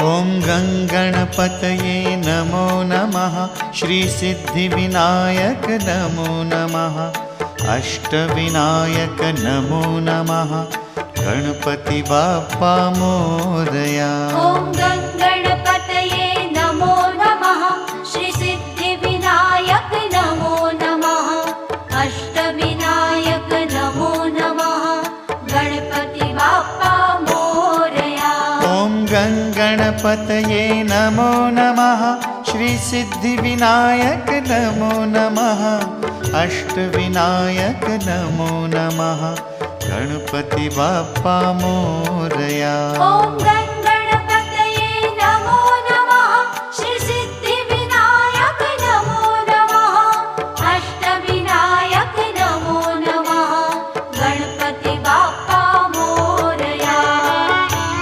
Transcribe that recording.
ॐ गङ्गणपतये नमो नमः। श्रीसिद्धिविनायक नमो नमः। अष्टविनायक नमो नमः। गणपति बाप्पा मोरया। ॐ गणपतये नमो नमः। श्रीसिद्धिविनायक नमो नमः। अष्टविनायक नमो नमः। गणपति बाप्पा मोरया। ॐ गणपतये नमो नमः। श्रीसिद्धिविनायक नमो नमः। अष्टविनायक नमो नमः। गणपति बाप्पा मोरया।